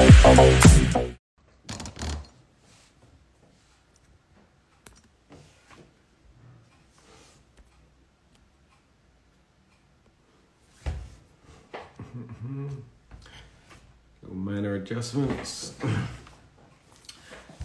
Little minor adjustments.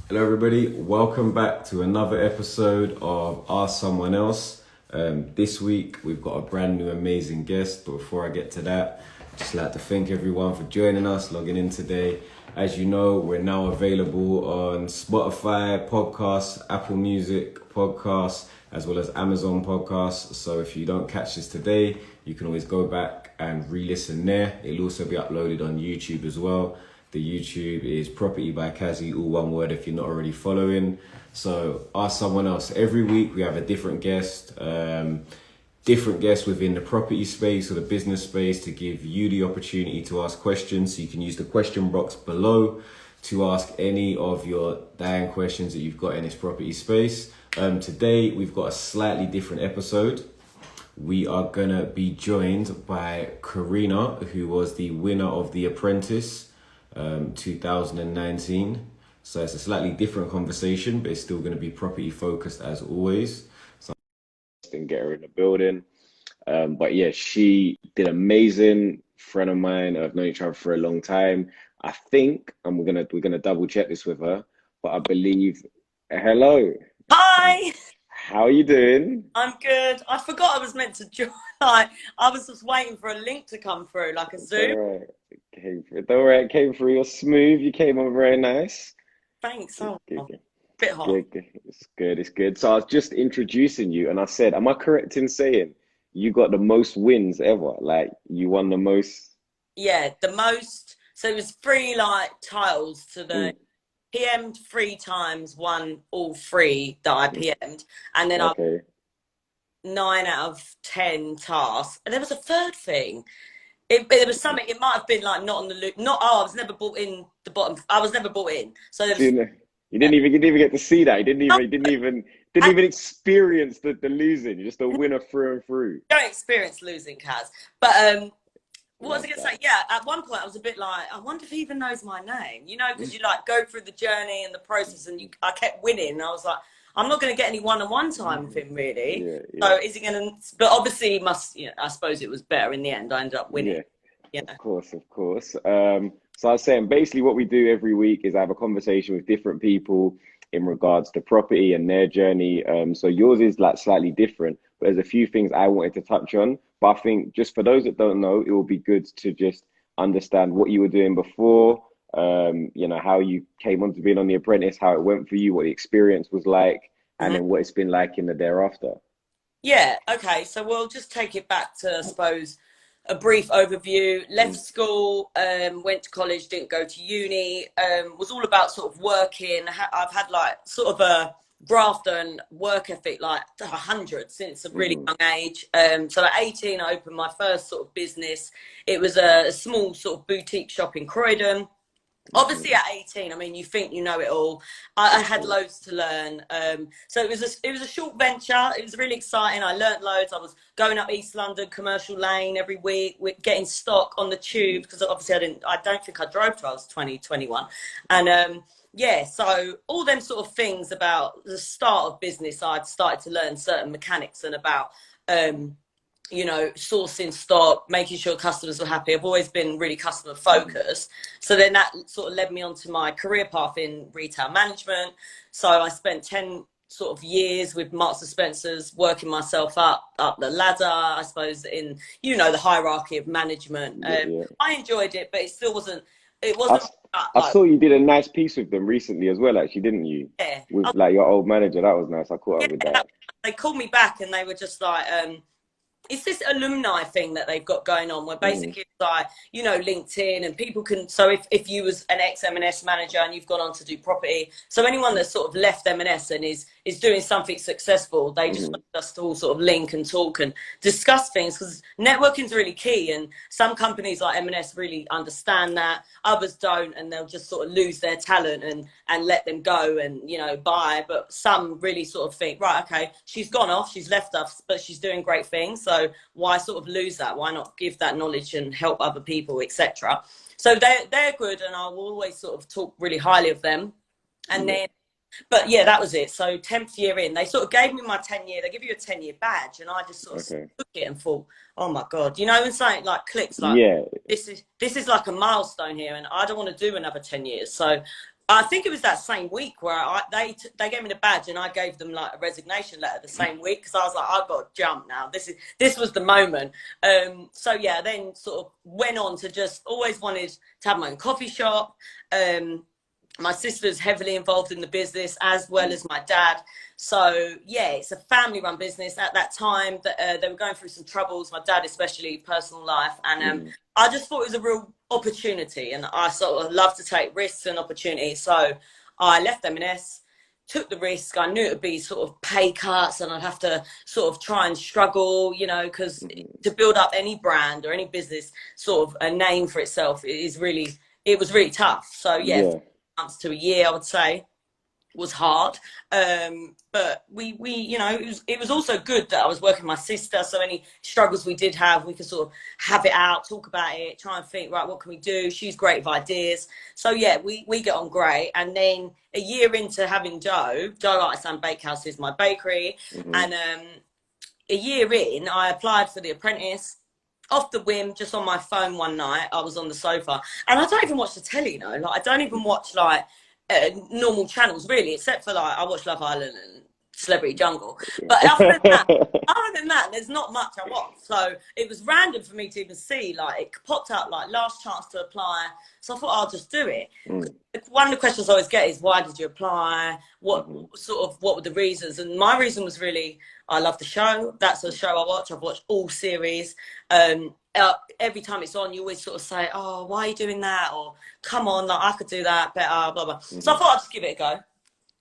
Hello everybody, welcome back to another episode of Ask Someone Else. This week we've got a brand new amazing guest, but before I get to that, I'd just like to thank everyone for joining us, logging in today. As you know, we're now available on Spotify podcasts, Apple Music podcasts, as well as Amazon podcasts. So if you don't catch this today, you can always go back and re-listen there. It'll also be uploaded on YouTube as well. The YouTube is PropertyByKazy, all one word if you're not already following. So Ask Someone Else. Every week we have a different guest within the property space or the business space to give you the opportunity to ask questions. So you can use the question box below to ask any of your dying questions that you've got in this property space. Today we've got a slightly different episode. We are gonna be joined by Karina, who was the winner of the Apprentice 2019. So it's a slightly different conversation, but it's still going to be property focused as always. So and get her in the building. But yeah, she did amazing. Friend of mine, I've known each other for a long time. I think, and we're gonna double check this with her, but I believe. Hello. Hi. How are you doing? I'm good. I forgot I was meant to join. I was just waiting for a link to come through, like a Zoom. All right. It came through. You're smooth. You came on very nice. Thanks. Good. Bit hot. Good. It's good. So I was just introducing you and I said, am I correct in saying you got the most wins ever? Like you won the most? Yeah, the most. So it was 3 titles to the PM'd 3 times, won all 3 that I PM'd. And then Okay. 9 out of 10 tasks. And there was a third thing. It was something. It might have been not on the loop. I was never brought in the bottom. I was never brought in. So there was, you didn't even get to see that. You didn't even experience the losing. You're just a winner through and through. Don't experience losing, Kaz. But what was I going to say? Yeah, at one point I was a bit like, I wonder if he even knows my name. You know, because you go through the journey and the process, and I kept winning. And I was like, I'm not going to get any one-on-one time with him, really. Yeah. So is he going to? But obviously, he must. I suppose it was better in the end. I ended up winning. Yeah. Of course. So I was saying, basically, what we do every week is I have a conversation with different people in regards to property and their journey. So yours is slightly different, but there's a few things I wanted to touch on. But I think just for those that don't know, it will be good to just understand what you were doing before. How you came on to being on The Apprentice, how it went for you, what the experience was like, and then what it's been like in the thereafter. Yeah, okay. So we'll just take it back to, I suppose, a brief overview. Left school, went to college, didn't go to uni, was all about sort of working. I've had sort of a graft and work ethic 100 since a really young age. So at 18, I opened my first sort of business. It was a small sort of boutique shop in Croydon. Obviously at 18, I mean, you think you know it all. I had loads to learn. So it was a short venture. It was really exciting. I learnt loads. I was going up East London, Commercial Lane every week, getting stock on the tube, because obviously I don't think I drove till I was 20, 21. And so all them sort of things about the start of business, I'd started to learn certain mechanics and about sourcing stock, making sure customers were happy. I've always been really customer focused. So then that sort of led me onto my career path in retail management. So I spent 10 sort of years with Marks and Spencer's, working myself up the ladder, I suppose, in, the hierarchy of management. I enjoyed it, but it still wasn't, I saw you did a nice piece with them recently as well, actually, didn't you? Yeah. With your old manager. That was nice. I caught up with that. They called me back and they were just like, it's this alumni thing that they've got going on where basically it's LinkedIn, and people can, so if you was an ex-M&S manager and you've gone on to do property, so anyone that's sort of left M&S and is doing something successful, they just want us to all sort of link and talk and discuss things, because networking is really key, and some companies like M&S really understand that, others don't, and they'll just sort of lose their talent and let them go and buy. But some really sort of think, right, okay, she's gone off, she's left us, but she's doing great things, so So why sort of lose that? Why not give that knowledge and help other people, etc.? So they're good, and I will always sort of talk really highly of them. And then, but yeah, that was it. So 10th year in, they sort of gave me my 10-year. They give you a 10-year badge, and I just sort of took it and thought, oh my god, you know, when something like clicks, like this is like a milestone here, and I don't want to do another 10 years. So I think it was that same week where they gave me the badge, and I gave them like a resignation letter the same week, because I was like, I've got to jump now. This was the moment. So yeah, then sort of went on to just always wanted to have my own coffee shop. My sister's heavily involved in the business, as well as my dad. So yeah, it's a family-run business. At that time, they were going through some troubles, my dad especially, personal life, and I just thought it was a real opportunity, and I sort of love to take risks and opportunities. So I left M&S, took the risk. I knew it would be sort of pay cuts, and I'd have to sort of try and struggle, you know, because to build up any brand or any business, sort of a name for itself, it was really tough. So yeah. Months to a year, I would say, was hard, but we you know, it was also good that I was working with my sister, so any struggles we did have, we could sort of have it out, talk about it, try and think, right, what can we do? She's great with ideas. So yeah, we get on great. And then a year into having Joe Artists and Bakehouse is my bakery, and a year in, I applied for the Apprentice off the whim, just on my phone one night. I was on the sofa, and I don't even watch the telly, you know, like I don't even watch like normal channels really, except for like I watch Love Island and Celebrity Jungle, but other than that, there's not much I watch. So it was random for me to even see, like it popped up like last chance to apply, so I thought I'll just do it. One of the questions I always get is, why did you apply? What were the reasons? And my reason was really, I love the show. That's a show I watch. I've watched all series. Every time it's on, you always sort of say, oh, why are you doing that? Or come on, like I could do that better, blah, blah. So I thought I'd just give it a go.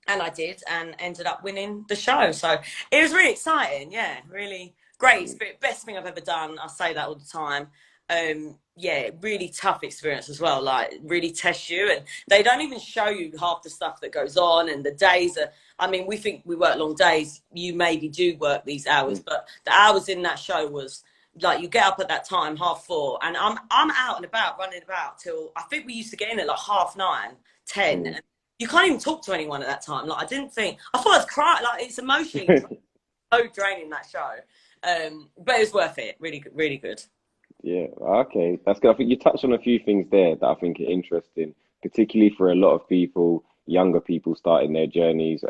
And I did, and ended up winning the show. So it was really exciting. Yeah, really great experience. Best thing I've ever done. I say that all the time. Yeah, really tough experience as well. Like, really test you, and they don't even show you half the stuff that goes on. And the days are, I mean, we think we work long days. You maybe do work these hours, but the hours in that show was like, you get up at that time, 4:30, and I'm out and about, running about till, I think we used to get in at like 9:30, 10. And you can't even talk to anyone at that time. Like, I thought I was crying. Like, it's emotionally so draining, that show. But it was worth it. Really good, really good. Yeah, okay, that's good. I think you touched on a few things there that I think are interesting, particularly for a lot of people, younger people starting their journeys,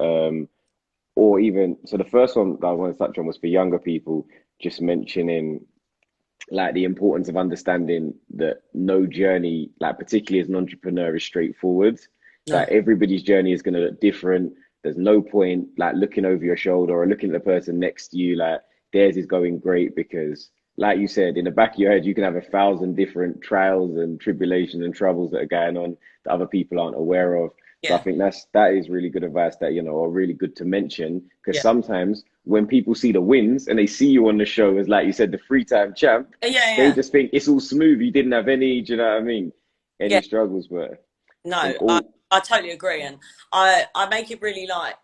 or even, so the first one that I want to touch on was for younger people, just mentioning like the importance of understanding that no journey, like particularly as an entrepreneur, is straightforward. No. Like everybody's journey is going to look different. There's no point like looking over your shoulder or looking at the person next to you like theirs is going great, because like you said, in the back of your head, you can have 1,000 different trials and tribulations and troubles that are going on that other people aren't aware of. Yeah. So I think that is really good advice that, you know, are really good to mention, because sometimes when people see the wins and they see you on the show as, like you said, the 3-time champ, they just think it's all smooth. You didn't have any, do you know what I mean? Any struggles, but no, I totally agree. And I make it really like,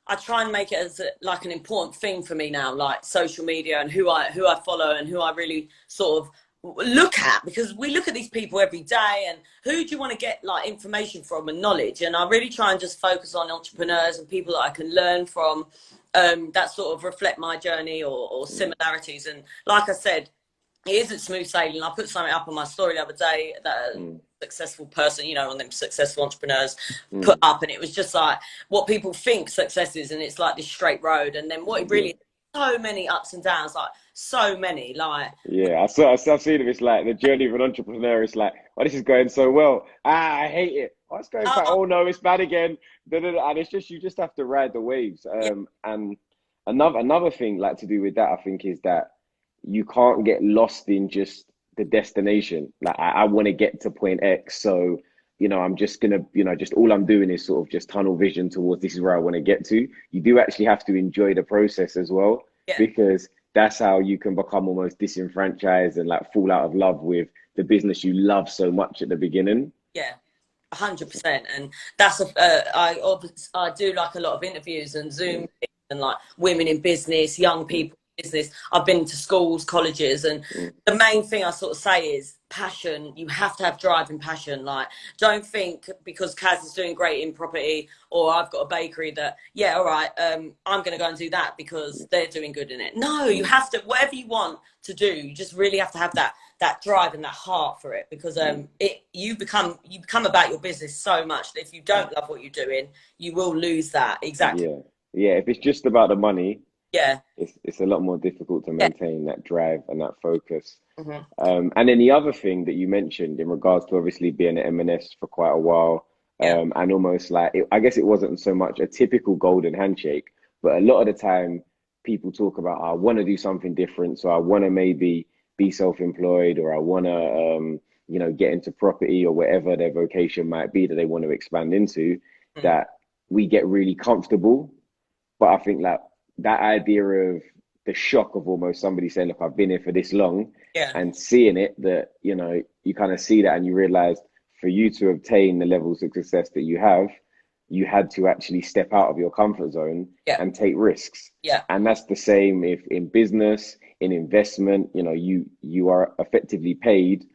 I try and make it as like an important thing for me now, like social media and who I follow and who I really sort of look at, because we look at these people every day, and who do you want to get like information from and knowledge? And I really try and just focus on entrepreneurs and people that I can learn from, that sort of reflect my journey or similarities. And like I said, it isn't smooth sailing. I put something up on my story the other day that a successful person, you know, one of them successful entrepreneurs put up, and it was just like what people think success is, and it's like this straight road, and then what it really is, so many ups and downs, like so many, like I've seen it. It's like the journey of an entrepreneur. It's like, oh, this is going so well. I hate it. Oh, it's going bad. Oh no, it's bad again. And it's just, you just have to ride the waves. And another thing like to do with that, I think, is that you can't get lost in just the destination. Like I want to get to point X, so you know, I'm just gonna, you know, just all I'm doing is sort of just tunnel vision towards this is where I want to get to. You do actually have to enjoy the process as well, because that's how you can become almost disenfranchised and like fall out of love with the business you love so much at the beginning. 100%. And that's I do like a lot of interviews and Zoom and like women in business, young people business. I've been to schools, colleges, and the main thing I sort of say is passion. You have to have drive and passion. Like, don't think because Kaz is doing great in property or I've got a bakery that, yeah, all right, I'm going to go and do that because they're doing good in it. No, you have to, whatever you want to do, you just really have to have that drive and that heart for it, because you become about your business so much that if you don't love what you're doing, you will lose that. Exactly. Yeah. If it's just about the money, Yeah. it's a lot more difficult to Yeah. maintain that drive and that focus. Mm-hmm. And then the other thing that you mentioned in regards to obviously being at M&S for quite a while, and almost like I guess it wasn't so much a typical golden handshake, but a lot of the time people talk about, I want to do something different, so I want to maybe be self-employed, or I want to get into property or whatever their vocation might be that they want to expand into. That we get really comfortable, but I think that idea of the shock of almost somebody saying, look, I've been here for this long, and seeing it, that, you kind of see that and you realize for you to obtain the levels of success that you have, you had to actually step out of your comfort zone and take risks. And that's the same if in business, in investment, you are effectively paid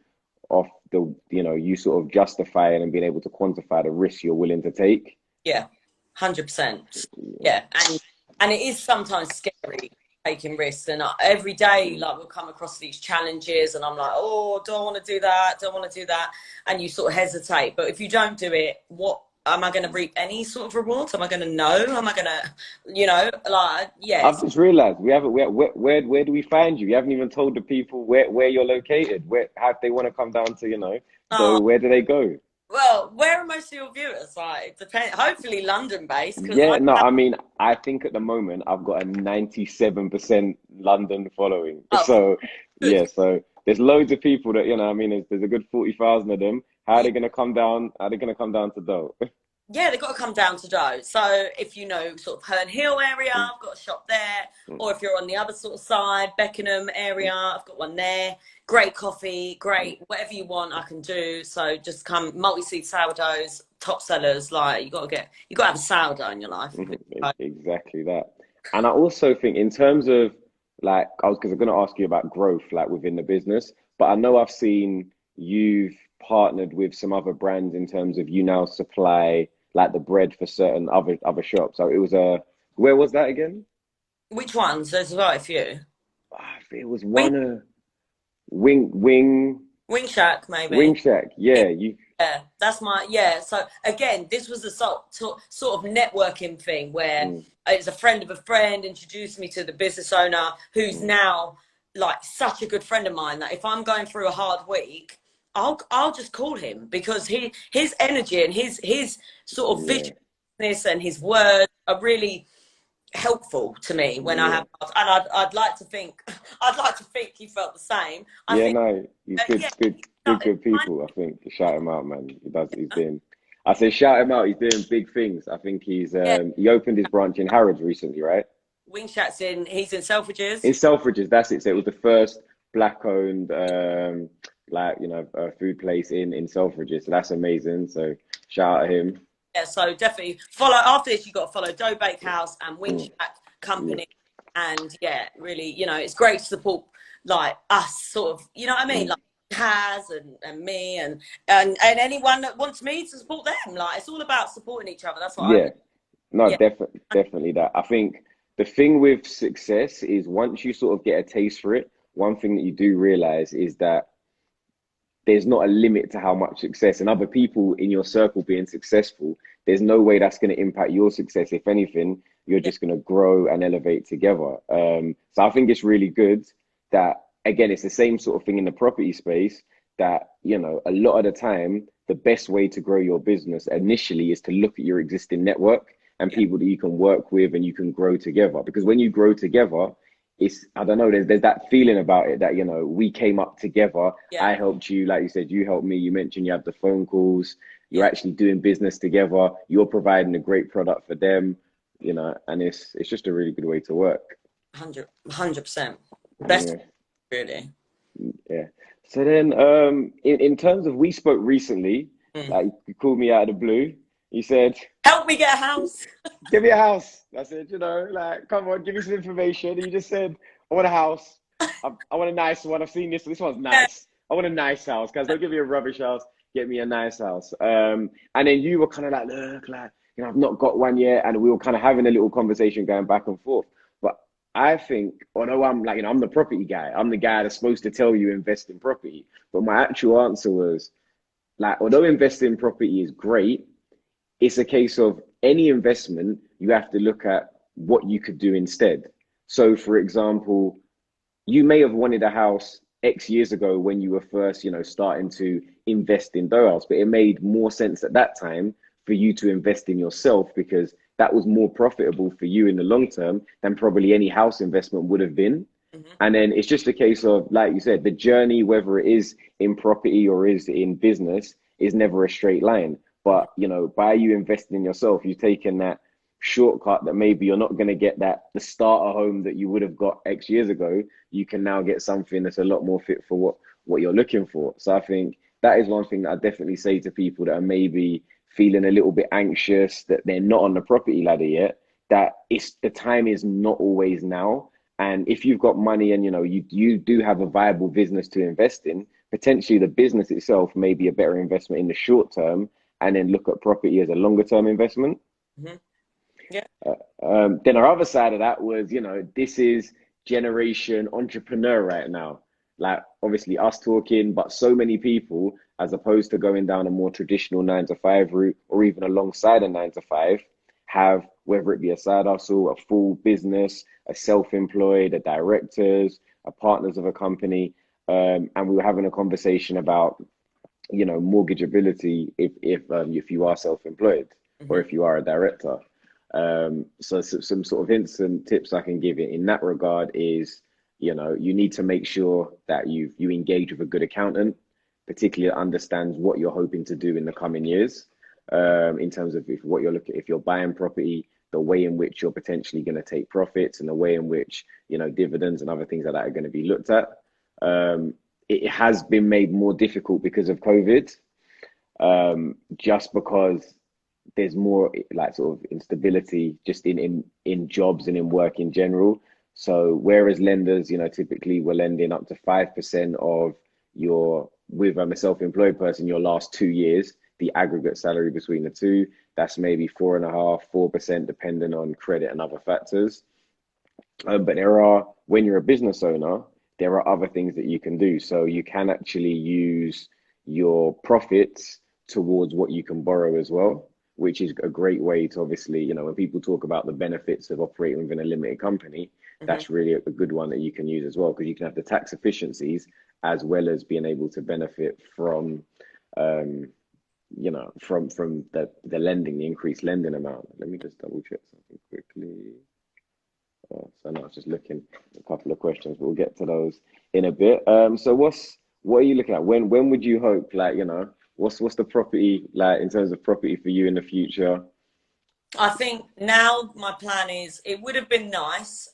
off you sort of justifying and being able to quantify the risks you're willing to take. 100%. And it is sometimes scary taking risks, and every day like we'll come across these challenges and I'm like, oh, don't want to do that, and you sort of hesitate. But if you don't do it, what am I going to reap? Any sort of rewards? Am I going to know? Am I going to I've just realized where do we find you? You haven't even told the people where you're located, how if they want to come down to so where do they go? Well, where are most of your viewers? Like, it depends. Hopefully London-based. I mean, I think at the moment I've got a 97% London following. So there's loads of people that, I mean, there's a good 40,000 of them. How are they going to come down? How are they going to come down to Doe? Yeah, they've got to come down to Doe. So if you know sort of Herne Hill area, I've got a shop there. Or if you're on the other sort of side, Beckenham area, I've got one there. Great coffee, great, whatever you want, I can do. So just come, multi-seed sourdoughs, top sellers. Like, you got to have a sourdough in your life. Exactly that. And I also think in terms of because I'm going to ask you about growth, like within the business, but I know I've seen you've partnered with some other brands in terms of you now supply like the bread for certain other shops. So it was where was that again? Which ones? There's quite a few. It was one Wing Shack, maybe. Wing Shack, yeah. That's so again, this was a sort of networking thing where it's a friend of a friend introduced me to the business owner, who's now like such a good friend of mine that if I'm going through a hard week, I'll just call him, because his energy and his sort of vision and his words are really helpful to me when I have, and I'd like to think he felt the same. He's good people. I think shout him out, man. I say shout him out. He's doing big things. I think he's he opened his branch in Harrods recently, right? Wing Shack's he's in Selfridges. In Selfridges, that's it. So it was the first black-owned food place in Selfridges. So that's amazing. So shout out to him. Yeah, so definitely follow. After this, you got to follow Doe Bakehouse and Wing Shack Company, and really, it's great to support like us, sort of, you know what I mean, like Kaz and me and anyone that wants me to support them. Like, it's all about supporting each other. That's what definitely that. I think the thing with success is once you sort of get a taste for it, one thing that you do realize is that there's not a limit to how much success and other people in your circle being successful, there's no way that's going to impact your success. If anything, you're just going to grow and elevate together. So I think it's really good that, again, it's the same sort of thing in the property space, that, a lot of the time, the best way to grow your business initially is to look at your existing network and people that you can work with and you can grow together. Because when you grow together, I don't know, there's that feeling about it that, we came up together. I helped you, like you said, you helped me. You mentioned you have the phone calls, you're actually doing business together, you're providing a great product for them, and it's just a really good way to work. 100%. Best, really. Yeah. So then, in terms of, we spoke recently, like you called me out of the blue. You said, help me get a house. Give me a house. I said, come on, give me some information. And you just said, I want a house. I want a nice one. I've seen this. This one's nice. I want a nice house. Guys, don't give me a rubbish house. Get me a nice house. And then you were kind of like, look, like, you know, I've not got one yet. And we were kind of having a little conversation going back and forth. But I think, although I'm like, you know, I'm the property guy. I'm the guy that's supposed to tell you invest in property. But my actual answer was, like, although investing in property is great, it's a case of any investment, you have to look at what you could do instead. So, for example, you may have wanted a house X years ago when you were first, you know, starting to invest in those, but it made more sense at that time for you to invest in yourself because that was more profitable for you in the long term than probably any house investment would have been. And then it's just a case of, like you said, the journey, whether it is in property or is in business, is never a straight line. But, you know, by you investing in yourself, you've taken that shortcut that maybe you're not going to get the starter home that you would have got X years ago. You can now get something that's a lot more fit for what you're looking for. So I think that is one thing that I definitely say to people that are maybe feeling a little bit anxious that they're not on the property ladder yet, that the time is not always now. And if you've got money and, you know, you do have a viable business to invest in, potentially the business itself may be a better investment in the short term, and then look at property as a longer term investment. Yeah. Then our other side of that was, you know, this is generation entrepreneur right now. Like, obviously us talking, but so many people, as opposed to going down a more traditional 9-to-5 route or even alongside a 9-to-5, have, whether it be a side hustle, a full business, a self-employed, a directors, a partners of a company. And we were having a conversation about, you know, mortgageability if you are self-employed or if you are a director. So some sort of hints and tips I can give in that regard is, you know, you need to make sure that you engage with a good accountant, particularly that understands what you're hoping to do in the coming years. In terms of what you're looking, if you're buying property, the way in which you're potentially going to take profits and the way in which, you know, dividends and other things like that are going to be looked at. It has been made more difficult because of COVID, just because there's more like sort of instability just in jobs and in work in general. So whereas lenders, you know, typically were lending up to 5% of with a self-employed person, your last 2 years, the aggregate salary between the two, that's maybe 4.5-4%, depending on credit and other factors. But when you're a business owner, there are other things that you can do. So you can actually use your profits towards what you can borrow as well, which is a great way to, obviously, you know, when people talk about the benefits of operating within a limited company, that's really a good one that you can use as well, because you can have the tax efficiencies as well as being able to benefit from, you know, from the lending, the increased lending amount. Let me just double check something quickly. So no, I was just looking at a couple of questions, but we'll get to those in a bit. So what are you looking at? When would you hope, like, you know, what's the property like in terms of property for you in the future? I think now my plan is, it would have been nice.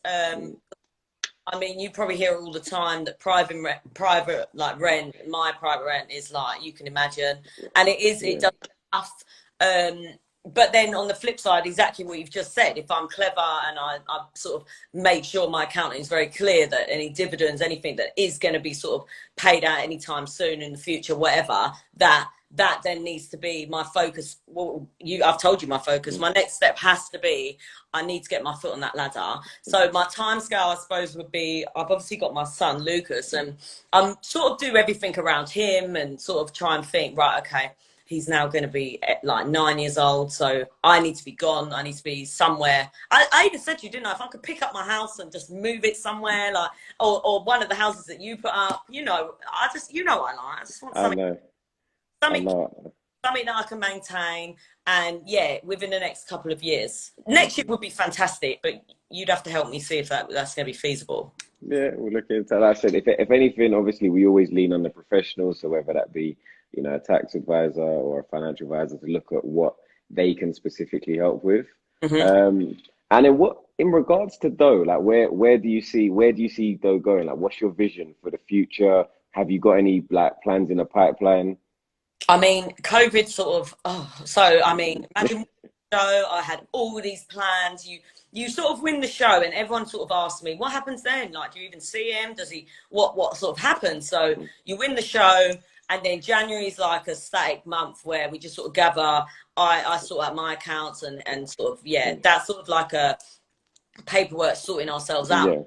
I mean, you probably hear all the time that private like rent, my private rent is like, you can imagine, and it does tough. But then on the flip side, exactly what you've just said, if I'm clever and I sort of make sure my accountant is very clear that any dividends, anything that is going to be sort of paid out anytime soon in the future, whatever, that then needs to be my focus. Well, I've told you my focus. My next step has to be, I need to get my foot on that ladder. So my timescale, I suppose, would be, I've obviously got my son, Lucas, and I'm sort of do everything around him and sort of try and think, right, okay, he's now going to be like 9 years old, so I need to be gone. I need to be somewhere. I even said to you, didn't I, if I could pick up my house and just move it somewhere, like, or one of the houses that you put up, you know, you know what I like. I just want something. Something that I can maintain, and yeah, within the next couple of years. Next year would be fantastic, but you'd have to help me see if that's going to be feasible. Yeah, we'll look into that. Like I said, if anything, obviously we always lean on the professionals, so whether that be, you know, a tax advisor or a financial advisor, to look at what they can specifically help with. And then in regards to dough, like where do you see dough going? Like, what's your vision for the future? Have you got any like plans in the pipeline? I mean, COVID sort of, so I mean, imagine show. I had all these plans. You sort of win the show, and everyone sort of asks me, what happens then? Like, do you even see him? Does he, what sort of happens? So you win the show, and then January is like a static month where we just sort of gather. I sort out my accounts and sort of, that's sort of like a paperwork sorting ourselves out. Yeah.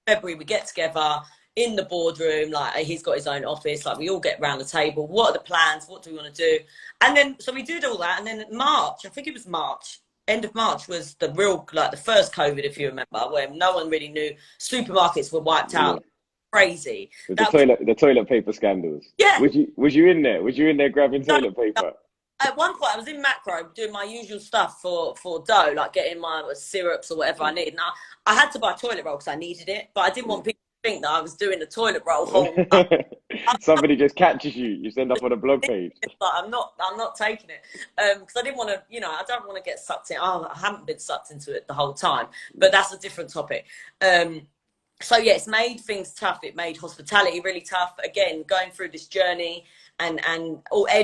February we get together in the boardroom, like he's got his own office, like we all get around the table. What are the plans? What do we want to do? And then so we did all that, and then March, I think it was March, end of March was the real, like the first COVID, if you remember, where no one really knew. Supermarkets were wiped out. Crazy. The toilet paper scandals. Yeah. Was you in there? Was you in there grabbing toilet paper? At one point, I was in Macro doing my usual stuff for dough, like getting my syrups or whatever I need. Now, I had to buy toilet roll because I needed it, but I didn't want people to think that I was doing the toilet roll haul. Somebody just catches you. You end up on a blog page. Like, I'm not taking it because I didn't want to. I don't want to get sucked in. I haven't been sucked into it the whole time, but that's a different topic. So yeah, it's made things tough. It made hospitality really tough. Again, going through this journey. And or I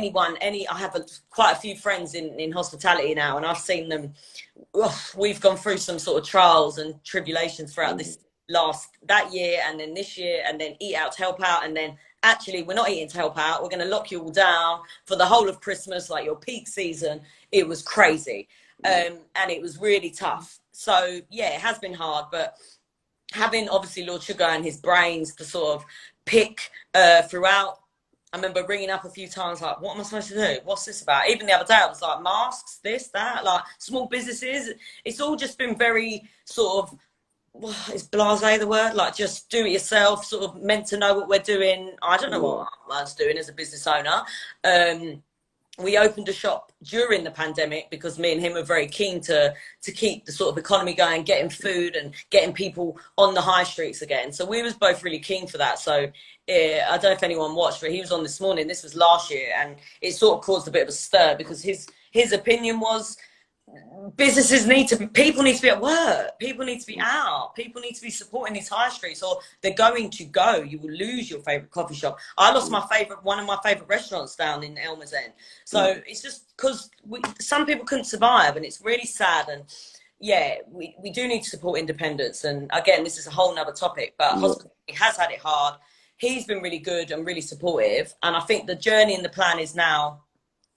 have quite a few friends in hospitality now, and I've seen them. We've gone through some sort of trials and tribulations throughout that year, and then this year, and then eat out to help out, and then actually we're not eating to help out. We're going to lock you all down for the whole of Christmas, like your peak season. It was crazy, and it was really tough. So yeah, it has been hard, but having obviously Lord Sugar and his brains to sort of pick throughout. I remember ringing up a few times, like, what am I supposed to do? What's this about? Even the other day, I was like, masks, this, that, like small businesses. It's all just been very sort of, is blasé the word? Like, just do it yourself, sort of meant to know what we're doing. I don't know what I was doing as a business owner. We opened a shop during the pandemic because me and him were very keen to keep the sort of economy going, getting food and getting people on the high streets again. So we was both really keen for that. So I don't know if anyone watched, but he was on this morning. This was last year, and it sort of caused a bit of a stir because his opinion was people need to be at work, people need to be out, people need to be supporting these high streets, or they're going to go. You will lose your favorite coffee shop. I lost one of my favorite restaurants down in Elmer's End. So it's just because some people couldn't survive, and it's really sad. And yeah, we do need to support independence. And again, this is a whole nother topic, but hospitality has had it hard. He's been really good and really supportive, and I think the journey and the plan is now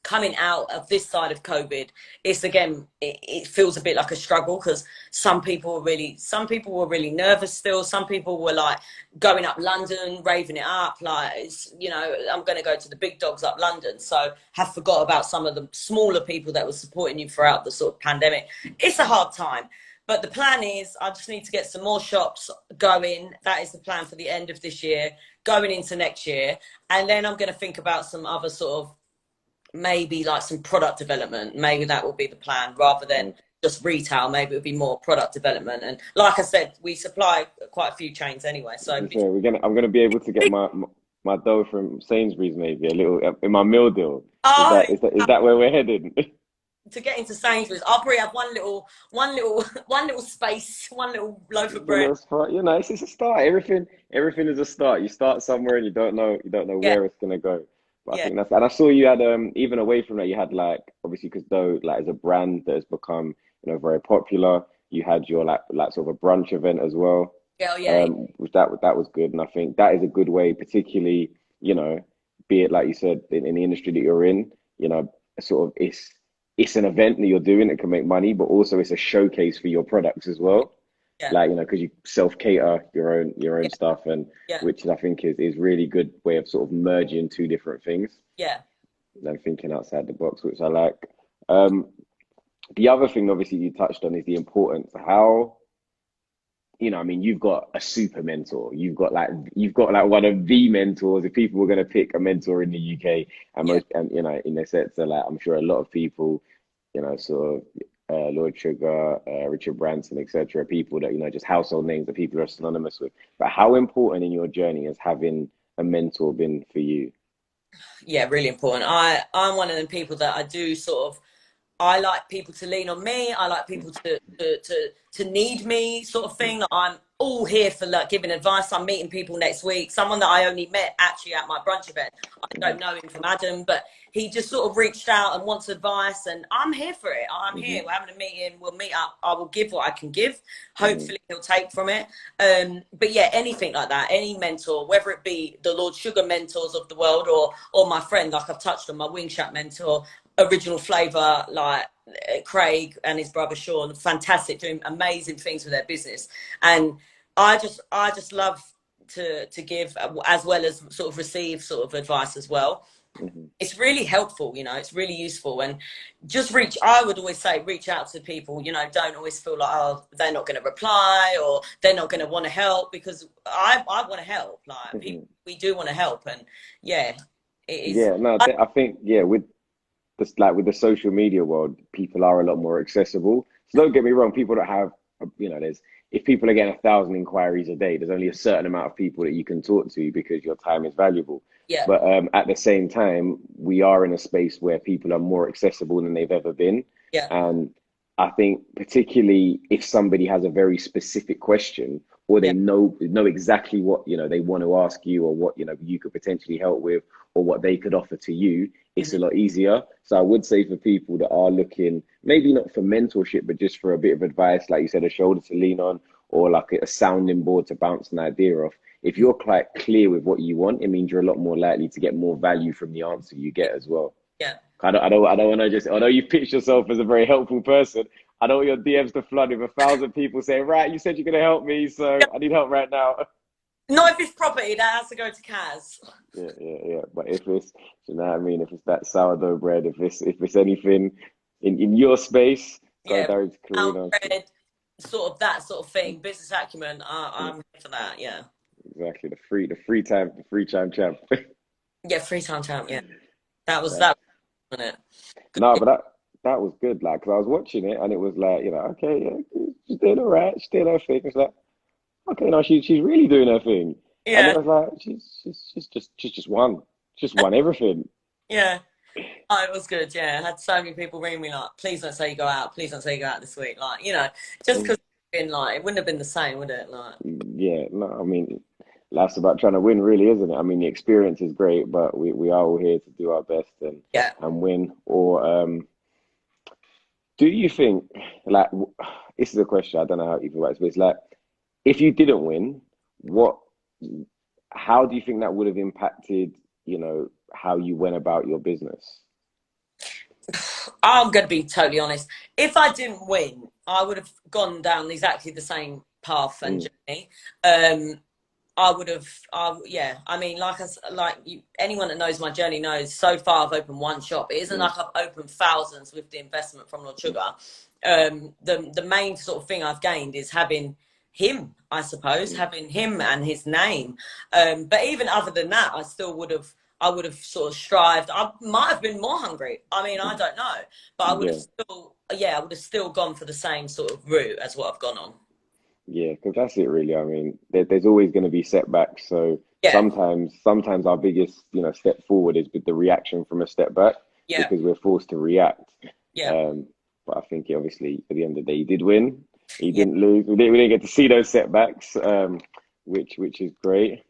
coming out of this side of COVID. It's again, it feels a bit like a struggle because some people were really nervous still. Some people were like going up London, raving it up, like, I'm going to go to the big dogs up London. So have forgot about some of the smaller people that were supporting you throughout the sort of pandemic. It's a hard time. But the plan is I just need to get some more shops going. That is the plan for the end of this year, going into next year. And then I'm going to think about some other sort of, maybe like some product development. Maybe that will be the plan rather than just retail. Maybe it would be more product development. And like I said, we supply quite a few chains anyway. So I'm gonna be able to get my dough from Sainsbury's, maybe a little in my meal deal. Is that where we're heading? To get into Sainsbury's, I'll probably have one little space, one little loaf of bread. It's a start. Everything is a start. You start somewhere and you don't know where it's gonna go. But I think and I saw you had even away from that, you had like, obviously because dough like is a brand that has become very popular. You had your like sort of a brunch event as well. Which that was good, and I think that is a good way, particularly be it like you said in the industry that you're in, sort of it's an event that you're doing that can make money, but also it's a showcase for your products as well. Like, because you self-cater your own stuff, and which I think is really good way of sort of merging two different things. And thinking outside the box, which I like. The other thing obviously you touched on is the importance. How, you've got a super mentor. You've got like one of the mentors. If people were going to pick a mentor in the UK, and most, and in a sense, like I'm sure a lot of people, sort of Lord Sugar, Richard Branson, etc., people that just household names that people are synonymous with. But how important in your journey has having a mentor been for you? Yeah, really important. I'm one of them people that I do sort of, I like people to lean on me. I like people to need me, sort of thing. That all here for like giving advice. I'm meeting people next week. Someone that I only met actually at my brunch event. I don't know him from Adam, but he just sort of reached out and wants advice, and I'm here for it. I'm here. We're having a meeting. We'll meet up. I will give what I can give. Hopefully he'll take from it. But yeah, anything like that, any mentor, whether it be the Lord Sugar mentors of the world, or my friend, like I've touched on, my Wing Chat mentor, Original Flavour, like Craig and his brother Sean, fantastic, doing amazing things with their business. And I just love to give, as well as sort of receive sort of advice as well. It's really helpful, you know, it's really useful. And just I would always say, reach out to people, you know, don't always feel like, oh, they're not going to reply or they're not going to want to help, because I want to help. Like we do want to help. And yeah, it is. Yeah, no, I think, yeah, with the social media world, people are a lot more accessible. So don't get me wrong, people that have, you know, if people are getting 1,000 inquiries a day, there's only a certain amount of people that you can talk to because your time is valuable. Yeah. But at the same time, we are in a space where people are more accessible than they've ever been. Yeah. And I think particularly if somebody has a very specific question, or they know exactly what, you know, they want to ask you, or what, you know, you could potentially help with, or what they could offer to you, it's a lot easier. So I would say for people that are looking, maybe not for mentorship, but just for a bit of advice, like you said, a shoulder to lean on, or like a sounding board to bounce an idea off. If you're quite clear with what you want, it means you're a lot more likely to get more value from the answer you get as well. Yeah. I don't want to just, although you pitch yourself as a very helpful person, I don't want your DMs to flood with 1,000 people saying, right, you said you're going to help me, so I need help right now. Not if it's property, that has to go to Kaz. Yeah. But if it's, you know what I mean? If it's that sourdough bread, if it's anything in your space, go direct to Karina. Bread, sort of that sort of thing, business acumen. I'm here for that. Yeah. Exactly, the free time champ. Yeah, free time champ. Yeah, that was that, wasn't it? No, but that was good. Like, cause I was watching it and it was like, you know, okay, yeah, she's doing all right. She's doing her thing. It's like, okay, no, she's really doing her thing. Yeah. And it was like, she's just won everything. Yeah. Oh, it was good. Yeah, I had so many people ring me like, please don't say you go out. Please don't say you go out this week. Like, you know, just because it's been like, it wouldn't have been the same, would it? Like, yeah, no, I mean, life's about trying to win, really, isn't it? I mean, the experience is great, but we are all here to do our best and win. Or do you think, like, this is a question, I don't know how you feel about it, but it's like, if you didn't win, how do you think that would have impacted, you know, how you went about your business? I'm going to be totally honest. If I didn't win, I would have gone down exactly the same path and journey. I would have, I mean, anyone that knows my journey knows, so far I've opened one shop. It isn't like I've opened thousands with the investment from Lord Sugar. The main sort of thing I've gained is having him, I suppose, having him and his name. But even other than that, I would have sort of strived. I might have been more hungry. I mean, I don't know, but I would have still gone for the same sort of route as what I've gone on. Yeah, because that's it, really. I mean, there's always going to be setbacks. So sometimes our biggest, you know, step forward is with the reaction from a step back, because we're forced to react. Yeah. But I think obviously at the end of the day, you did win. You didn't lose. We didn't get to see those setbacks, which is great.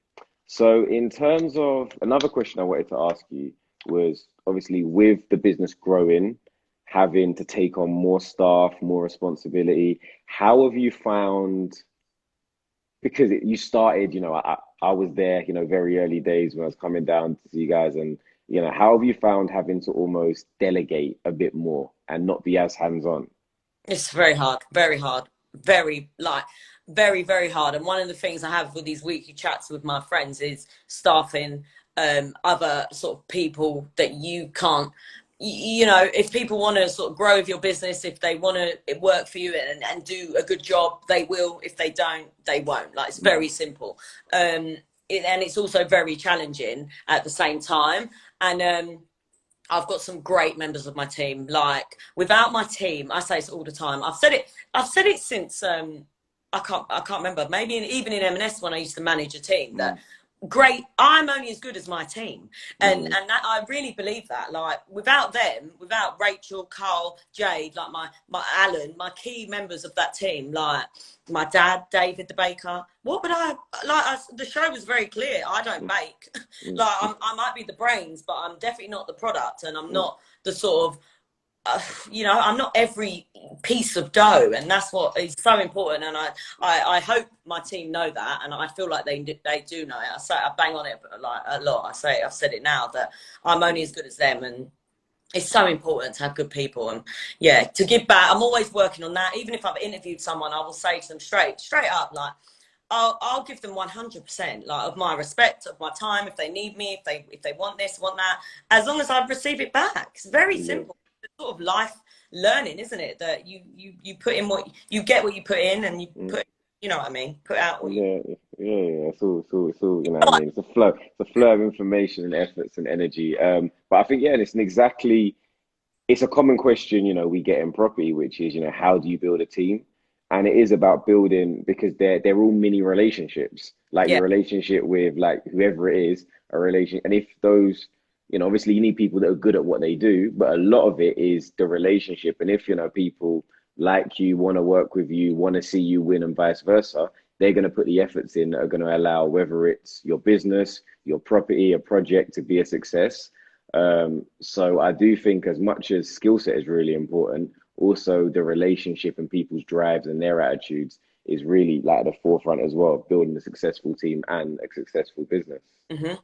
So in terms of another question I wanted to ask you was, obviously with the business growing, having to take on more staff, more responsibility, how have you found, because you started, you know, I was there, you know, very early days when I was coming down to see you guys, and, you know, how have you found having to almost delegate a bit more and not be as hands-on? It's very hard, very hard, very, very hard. And one of the things I have with these weekly chats with my friends is staffing other sort of people that you can't, you know, if people want to sort of grow with your business, if they want to work for you and do a good job, they will. If they don't, they won't. Like, it's very simple. And it's also very challenging at the same time. And I've got some great members of my team. Like, without my team, I say this all the time. I've said it since I can't remember. Maybe even in M&S when I used to manage a team, that great. I'm only as good as my team, and Mm-hmm. that I really believe that. Like without them, without Rachel, Carl, Jade, like my Alan, my key members of that team, like my dad, David the baker. What would I like? The show was very clear. I don't bake. Like I might be the brains, but I'm definitely not the product, and I'm not the sort of I'm not every piece of dough, and that's what is so important. And I hope my team know that, and I feel like they do know it. I bang on it like a lot. I've said it now that I'm only as good as them, and it's so important to have good people and to give back. I'm always working on that. Even if I've interviewed someone, I will say to them straight up, like I'll give them 100% like of my respect, of my time, if they need me, if they want this, want that, as long as I receive it back. It's very simple. It's sort of life learning, isn't it? That you put in what you get, what you put in, and you put, you know what I mean, put out what you. Yeah. It's all, you know what I mean? It's a flow of information and efforts and energy. But I think, yeah, it's a common question, we get in property, which is, how do you build a team? And it is about building, because they're all mini relationships, like Yeah. your relationship with like whoever it is, a relation. And if those, obviously you need people that are good at what they do, but a lot of it is the relationship. And if, people like you, want to work with you, want to see you win and vice versa, they're going to put the efforts in that are going to allow, whether it's your business, your property, a project, to be a success. So I do think, as much as skill set is really important, also the relationship and people's drives and their attitudes is really like at the forefront as well, building a successful team and a successful business. Mm-hmm.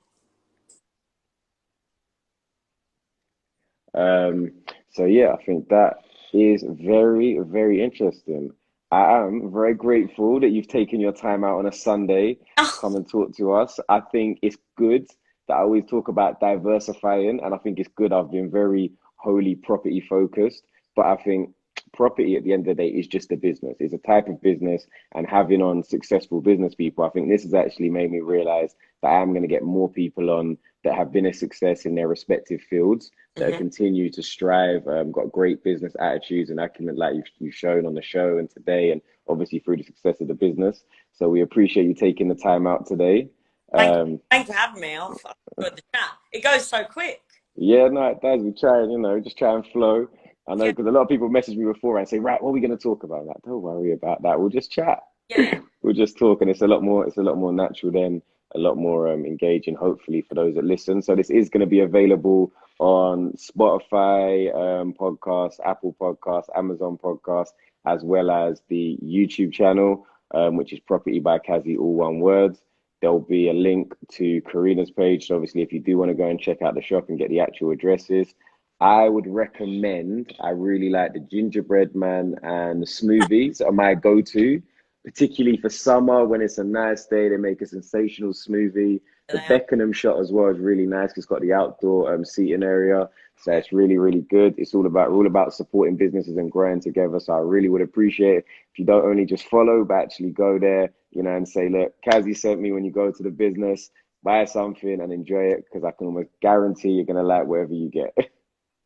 Um, so yeah, I think that is very, very interesting. I am very grateful that you've taken your time out on a Sunday to come and talk to us. I think it's good that I always talk about diversifying, and I think it's good. I've been very wholly property focused, but I think property at the end of the day is just a business. It's a type of business, and having on successful business people, I think this has actually made me realize that I am going to get more people on that have been a success in their respective fields, that continue to strive, got great business attitudes and acumen, like you've shown on the show and today, and obviously through the success of the business. So we appreciate you taking the time out today. Thank you for having me. I've enjoyed the chat. It goes so quick. Yeah, no, it does. We try and, just try and flow. I know, Yeah. because a lot of people message me before and say, right, what are we going to talk about? I'm like, don't worry about that. We'll just chat. Yeah. We'll just talk, and it's a lot more natural then, a lot more engaging, hopefully, for those that listen. So this is going to be available on Spotify podcast, Apple Podcasts, Amazon Podcasts, as well as the YouTube channel, which is PropertyByKazy, all one word. There'll be a link to Karina's page. So obviously, if you do want to go and check out the shop and get the actual addresses, I would recommend, I really like the gingerbread man and the smoothies are my go-to, particularly for summer when it's a nice day. They make a sensational smoothie. The Beckenham shot as well is really nice because it's got the outdoor seating area. So it's really, really good. We're all about supporting businesses and growing together. So I really would appreciate it if you don't only just follow, but actually go there, and say, look, Kazy sent me, when you go to the business, buy something and enjoy it, because I can almost guarantee you're going to like whatever you get.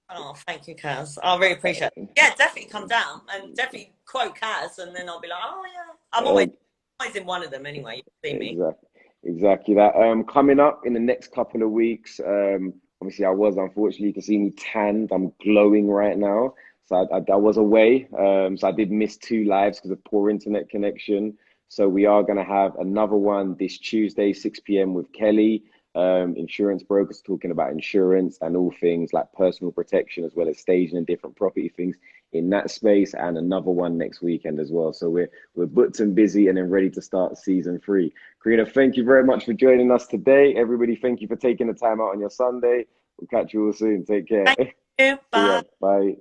Oh, thank you, Kaz. I really appreciate it. Yeah, definitely come down and definitely quote Kaz, and then I'll be like, oh yeah. I'm always in one of them anyway. You see me. Exactly that. Coming up in the next couple of weeks, obviously unfortunately, you can see me tanned. I'm glowing right now. So I was away. So I did miss 2 lives because of poor internet connection. So we are going to have another one this Tuesday, 6 p.m. with Kelly, insurance brokers, talking about insurance and all things like personal protection, as well as staging and different property things in that space, and another one next weekend as well. So we're booked and busy and then ready to start season 3. Karina, thank you very much for joining us today. Everybody, thank you for taking the time out on your Sunday. We'll catch you all soon. Take care. Thank you. Bye. Bye.